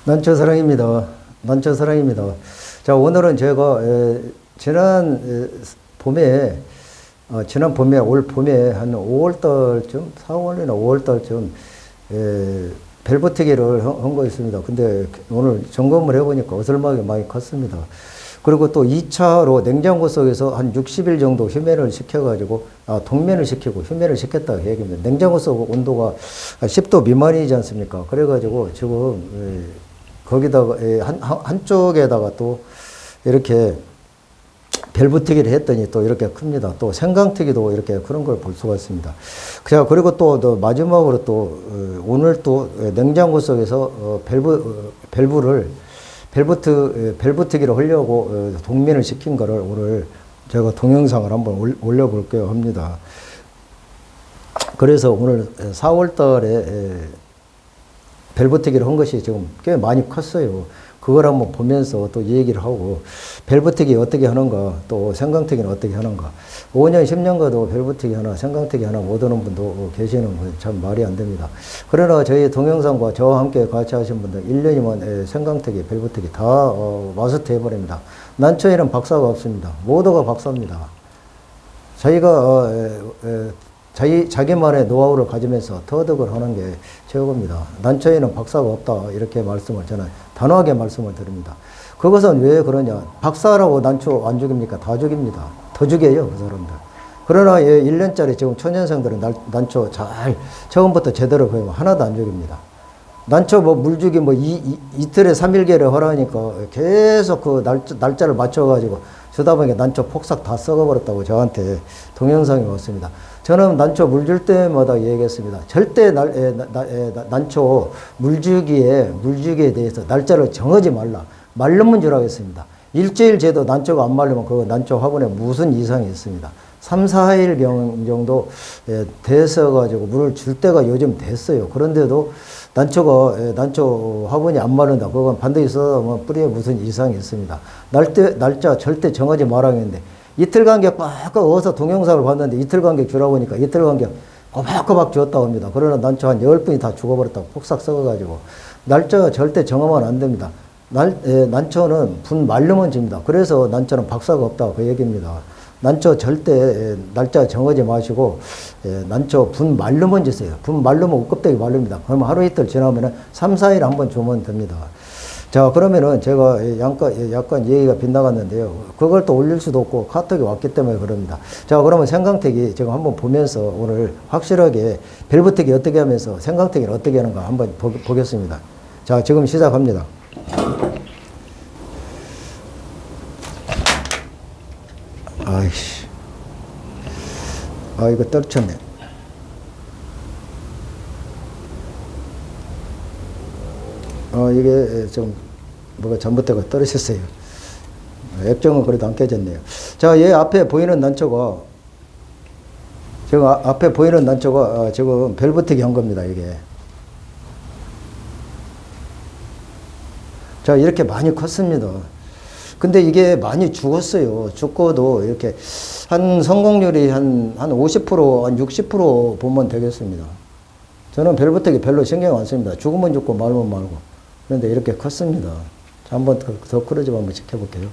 난초 사랑입니다. 난초 사랑입니다. 자, 오늘은 제가 지난 봄에 올 봄에 한 5월달쯤 4월이나 5월달쯤 벨버티기를 한 거 있습니다. 근데 오늘 점검을 해보니까 어슬막이 많이 컸습니다. 그리고 또 2차로 냉장고 속에서 한 60일 정도 휴면을 시켜가지고, 동면을 시키고 휴면을 시켰다고 얘기합니다. 냉장고 속 온도가 10도 미만이지 않습니까? 그래가지고 지금, 거기다가, 한쪽에다가 또 이렇게 벨브튀기를 했더니 또 이렇게 큽니다. 또 생강튀기도 이렇게 그런 걸 볼 수가 있습니다. 자, 그리고 또 마지막으로 또, 오늘 또 냉장고 속에서 벨브튀기를 하려고 동면을 시킨 거를 오늘 제가 동영상을 한번 올려볼게요 합니다. 그래서 오늘 4월 달에 벨브튀기를 한 것이 지금 꽤 많이 컸어요. 그걸 한번 보면서 또 얘기를 하고, 벨브튀기 어떻게 하는가, 또 생강튀기는 어떻게 하는가. 5년, 10년 가도 벨브튀기 하나, 생강튀기 하나 못 오는 분도 계시는 건 참 말이 안 됩니다. 그러나 저희 동영상과 저와 함께 같이 하신 분들 1년이면 생강튀기, 벨브튀기 다 마스터 해버립니다. 난초에는 박사가 없습니다. 모두가 박사입니다. 자기가 자기만의 노하우를 가지면서 터득을 하는 게 최고입니다. 난초에는 박사가 없다, 이렇게 말씀을 저는 단호하게 말씀을 드립니다. 그것은 왜 그러냐. 박사라고 난초 안 죽입니까? 다 죽입니다. 더 죽여요, 그 사람들. 그러나 1년짜리 지금 초년생들은 난초 잘 처음부터 제대로 배우면 하나도 안 죽입니다. 난초 물주기 이틀에 3일계를 하라니까 계속 그 날짜를 맞춰가지고 주다 보니까 난초 폭삭 다 썩어버렸다고 저한테 동영상이 왔습니다. 저는 난초 물 줄 때마다 얘기했습니다. 절대 난초 물주기에 대해서 날짜를 정하지 말라. 말르면 줄 하겠습니다. 일주일 재도 난초가 안 말르면 그 난초 화분에 무슨 이상이 있습니다. 3, 4일 정도 됐어가지고 물을 줄 때가 요즘 됐어요. 그런데도 난초 화분이 안 마른다. 그건 반드시 써면 뿌리에 무슨 이상이 있습니다. 날짜 절대 정하지 말아야겠는데, 이틀 간격 꽉꽉 어서 동영상을 봤는데 이틀 간격 주라고 하니까 이틀 간격 꼬박꼬박 주었다고 합니다. 그러나 난초 한 10분이 다 죽어버렸다고 폭삭 썩어가지고. 날짜 절대 정하면 안 됩니다. 난초는 분 말르면 집니다. 그래서 난초는 박사가 없다, 그 얘기입니다. 난초 절대 날짜 정하지 마시고, 난초 분 말르면 주세요. 분 말르면 옷껍데기 말릅니다. 그러면 하루 이틀 지나면 3, 4일 한번 주면 됩니다. 자, 그러면은 제가 약간 얘기가 빗나갔는데요. 그걸 또 올릴 수도 없고 카톡이 왔기 때문에 그럽니다. 자, 그러면 생강튀기 지금 한번 보면서 오늘 확실하게 벨브튀기 어떻게 하면서 생강튀기를 어떻게 하는가 한번 보겠습니다. 자, 지금 시작합니다. 아이씨. 이거 떨쳤네. 이게 좀 뭐가 잘못되고 떨어졌어요. 액정은 그래도 안 깨졌네요. 자, 얘 앞에 보이는 난초가 지금 벨브튀기 한 겁니다, 이게. 자, 이렇게 많이 컸습니다. 근데 이게 많이 죽었어요. 죽고도 이렇게 한 성공률이 한 50%, 한 60% 보면 되겠습니다. 저는 벨브튀기 별로 신경 안 씁니다. 죽으면 죽고 말면 말고. 그런데 이렇게 컸습니다. 자, 한번 더 끌어지면 한번 지켜볼게요.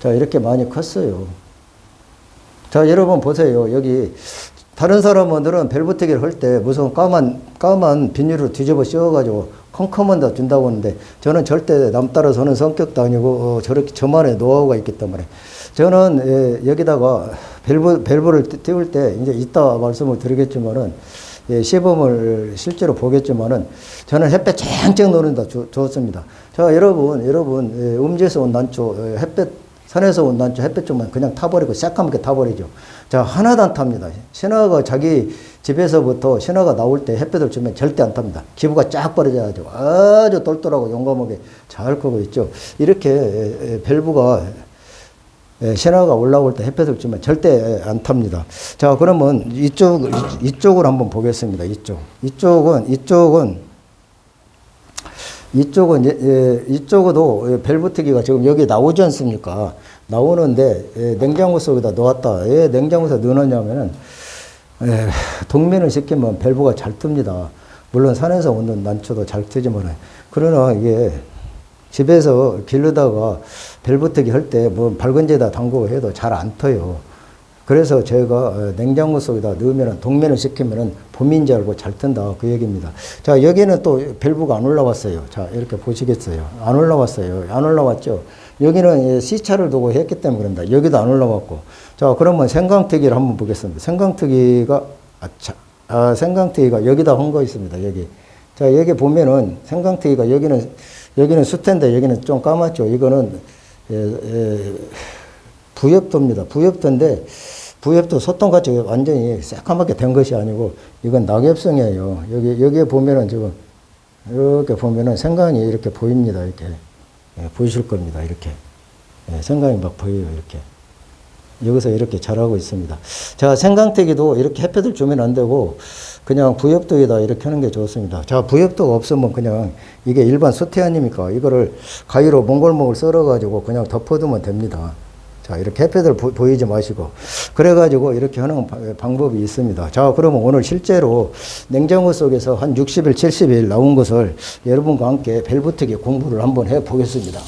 자, 이렇게 많이 컸어요. 자, 여러분 보세요. 여기 다른 사람들은 벨브튀기를 할 때 무슨 까만 비닐로 뒤집어 씌워가지고 컴컴한 데 준다고 하는데, 저는 절대 남 따라서 하는 성격도 아니고 저만의 노하우가 있기 때문에 저는 여기다가 밸브를 띄울 때 이제 이따 말씀을 드리겠지만은, 시범을 실제로 보겠지만은 저는 햇볕 쨍쨍 노는다 좋습니다. 자, 여러분 음지에서 온 난초 산에서 온 난초 햇볕 좀만 그냥 타버리고 새까맣게 타버리죠. 자, 하나도 안 탑니다. 신화가 자기 집에서부터 신화가 나올 때 햇볕을 주면 절대 안 탑니다. 기부가 쫙 벌어져가지고 아주 똘똘하고 용감하게 잘 크고 있죠. 이렇게 밸브가 신화가 올라올 때 햇볕을 주면 절대 안 탑니다. 자, 그러면 이쪽을 한번 보겠습니다. 이쪽도 벨브튀기가 지금 여기 나오지 않습니까? 나오는데 냉장고 속에다 넣었다. 왜 냉장고에서 넣느냐면은 동면을 시키면 밸브가 잘 뜹니다. 물론 산에서 오는 난초도 잘 뜨지만, 그러나 이게 집에서 기르다가 벨부터기 할 때 뭐 밝은 데다 담그고 해도 잘 안 터요. 그래서 제가 냉장고 속에다 넣으면 동면을 시키면은 봄인 줄 알고 잘 튼다 그 얘기입니다. 자, 여기는 또 밸브가 안 올라왔어요. 자, 이렇게 보시겠어요. 안 올라왔어요. 안 올라왔죠. 여기는 C차를 두고 했기 때문에 그런다. 여기도 안 올라왔고. 자, 그러면 생강특위를 한번 보겠습니다. 생강특위가 여기다 한 거 있습니다. 여기. 자, 여기 보면은 생강특위가 여기는 수태인데 여기는 좀 까맣죠. 이거는 부엽도입니다. 부엽도 소똥같이 완전히 새까맣게 된 것이 아니고 이건 낙엽성이에요. 여기에 보면은 지금 이렇게 보면은 생강이 이렇게 보입니다. 이렇게 보이실 겁니다. 이렇게 생강이 막 보여요. 이렇게 여기서 이렇게 자라고 있습니다. 자, 생강태기도 이렇게 햇볕을 주면 안 되고 그냥 부엽도에다 이렇게 하는 게 좋습니다. 자, 부엽도가 없으면 그냥 이게 일반 수태 아닙니까? 이거를 가위로 몽골몽골 썰어가지고 그냥 덮어두면 됩니다. 자, 이렇게 햇볕을 보이지 마시고. 그래가지고 이렇게 하는 방법이 있습니다. 자, 그러면 오늘 실제로 냉장고 속에서 한 60일, 70일 나온 것을 여러분과 함께 벨부트기 공부를 한번 해 보겠습니다.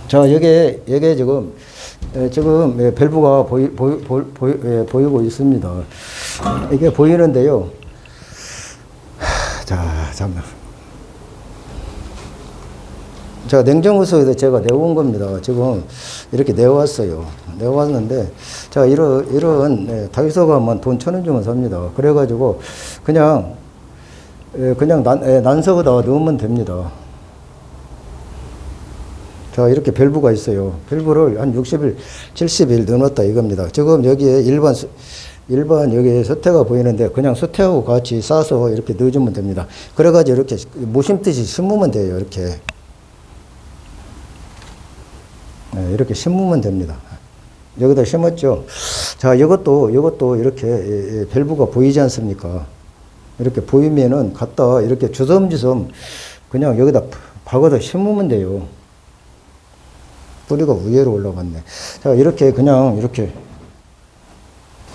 자, 여기에 지금 밸브가 보이고 있습니다. 이게 보이는데요. 자, 잠깐. 자, 냉장고 속에서 제가 내온 겁니다. 지금 이렇게 내왔어요. 내왔는데, 자, 이런 다이소 가면 돈 1,000원 주면 삽니다. 그래가지고, 그냥 난석에다 넣으면 됩니다. 자, 이렇게 밸브가 있어요. 밸브를 한 60일, 70일 넣어놨다 이겁니다. 지금 여기에 일반 여기 수태가 보이는데 그냥 수태하고 같이 싸서 이렇게 넣어주면 됩니다. 그래가지고 이렇게 모심듯이 심으면 돼요. 이렇게 심으면 됩니다. 여기다 심었죠. 자, 이것도 이렇게 밸브가 보이지 않습니까? 이렇게 보이면은 갖다 이렇게 주섬주섬 그냥 여기다 박아서 심으면 돼요. 뿌리가 위로 올라갔네. 자, 이렇게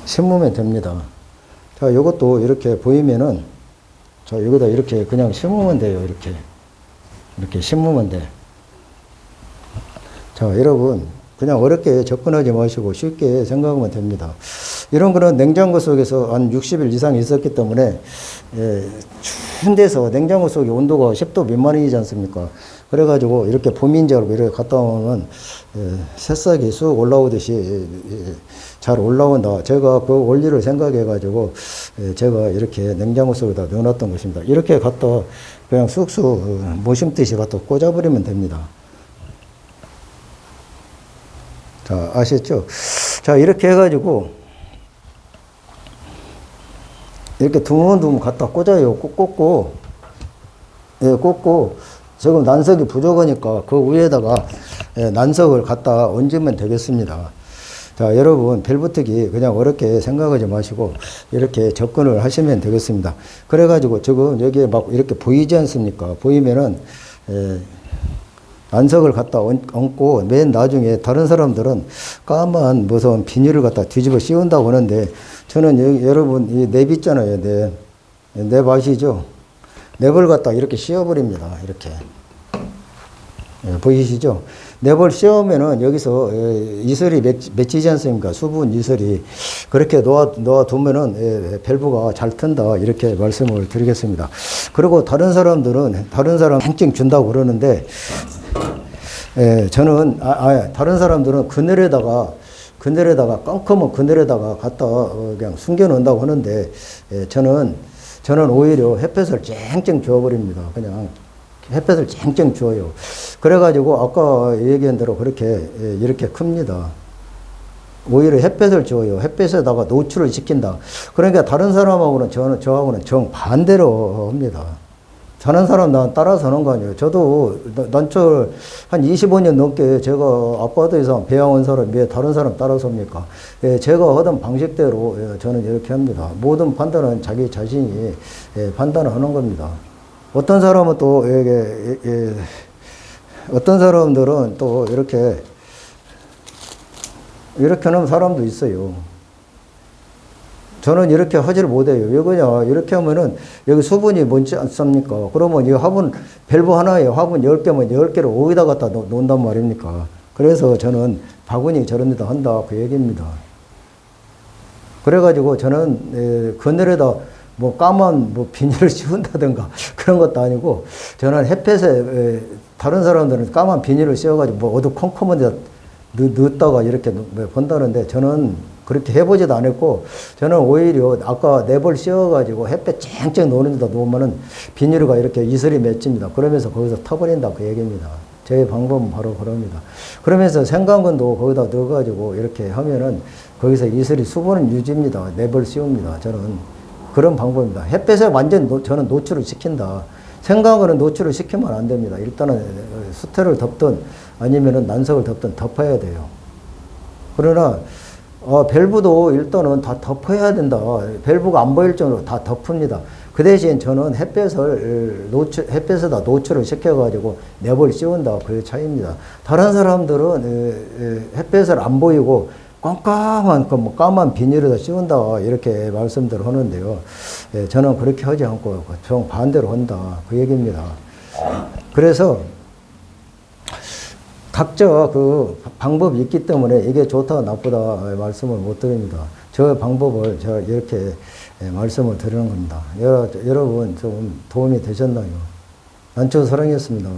심으면 됩니다. 자, 이것도 이렇게 보이면은, 자, 여기다 이렇게 그냥 심으면 돼요. 이렇게 심으면 돼. 자, 여러분, 그냥 어렵게 접근하지 마시고 쉽게 생각하면 됩니다. 이런 거는 냉장고 속에서 한 60일 이상 있었기 때문에, 추운 데서 냉장고 속에 온도가 10도 미만이지 않습니까? 그래가지고 이렇게 봄인 줄 알고 이렇게 갔다 오면 새싹이 쑥 올라오듯이 잘 올라온다. 제가 그 원리를 생각해가지고 제가 이렇게 냉장고 속에다 넣어놨던 것입니다. 이렇게 갖다 그냥 쑥쑥 모심듯이 갖다 꽂아버리면 됩니다. 자, 아셨죠? 자, 이렇게 해가지고 이렇게 두문두문 갖다 꽂아요. 꽂고 지금 난석이 부족하니까 그 위에다가 난석을 갖다 얹으면 되겠습니다. 자, 여러분, 벨부트기 그냥 어렵게 생각하지 마시고 이렇게 접근을 하시면 되겠습니다. 그래가지고 지금 여기에 막 이렇게 보이지 않습니까? 보이면은 난석을 갖다 얹고 맨 나중에 다른 사람들은 까만 무슨 비닐을 갖다 뒤집어 씌운다고 하는데 저는 여러분 이 냅 있잖아요. 냅 아시죠? 냅을 갖다 이렇게 씌워버립니다. 이렇게. 보이시죠? 냅을 씌우면은 여기서 이슬이 맺히지 않습니까? 수분 이슬이. 그렇게 놓아두면은 밸브가 잘 튼다. 이렇게 말씀을 드리겠습니다. 그리고 다른 사람 행증 준다고 그러는데, 저는, 다른 사람들은 그늘에다가 깜깜한 그늘에다가 갖다 그냥 숨겨 놓는다고 하는데, 저는 오히려 햇볕을 쨍쨍 주어버립니다. 그냥 햇볕을 쨍쨍 주어요. 그래가지고 아까 얘기한 대로 이렇게 큽니다. 오히려 햇볕을 주어요. 햇볕에다가 노출을 시킨다. 그러니까 다른 사람하고는 저하고는 정반대로 합니다. 사는 사람 난 따라서 하는 거 아니에요. 저도 난초 한 25년 넘게 제가 아파트 이상 배양한 사람 왜 다른 사람 따라서 합니까? 제가 하던 방식대로 저는 이렇게 합니다. 모든 판단은 자기 자신이 판단을 하는 겁니다. 어떤 사람은 또 어떤 사람들은 또 이렇게 하는 사람도 있어요. 저는 이렇게 하지를 못해요. 왜 그러냐. 이렇게 하면은 여기 수분이 뭔지 않습니까? 그러면 이 화분, 밸브 하나에 화분 10개면 10개를 어디다 갖다 놓는단 말입니까? 그래서 저는 바구니 저런 데다 한다. 그 얘기입니다. 그래가지고 저는 그늘에다 뭐 까만 뭐 비닐을 씌운다든가 그런 것도 아니고 저는 햇볕에 다른 사람들은 까만 비닐을 씌워가지고 뭐 어두컴컴한 데다 넣었다가 이렇게 본다는데 저는 그렇게 해보지도 않았고 저는 오히려 아까 네벌 씌워가지고 햇볕 쨍쨍 노는 데다 놓으면은 비닐가 이렇게 이슬이 맺힙니다. 그러면서 거기서 터버린다 그 얘기입니다. 제 방법은 바로 그럽니다. 그러면서 생강근도 거기다 넣어가지고 이렇게 하면은 거기서 이슬이 수분은 유지입니다. 네벌 씌웁니다. 저는 그런 방법입니다. 햇볕에 완전 저는 노출을 시킨다. 생강근은 노출을 시키면 안 됩니다. 일단은 수태를 덮든 아니면은 난석을 덮든 덮어야 돼요. 그러나 밸브도 일단은 다 덮어야 된다. 밸브가 안 보일 정도로 다 덮습니다. 그 대신 저는 햇볕에다 노출을 시켜가지고 냅을 씌운다. 그 차이입니다. 다른 사람들은 햇볕을 안 보이고 깜깜한 뭐 까만 비닐에다 씌운다. 이렇게 말씀들을 하는데요. 저는 그렇게 하지 않고 정반대로 한다. 그 얘기입니다. 그래서 각자 그 방법이 있기 때문에 이게 좋다 나쁘다 말씀을 못 드립니다. 저 방법을 제가 이렇게 말씀을 드리는 겁니다. 여러분 좀 도움이 되셨나요? 난초 사랑이었습니다.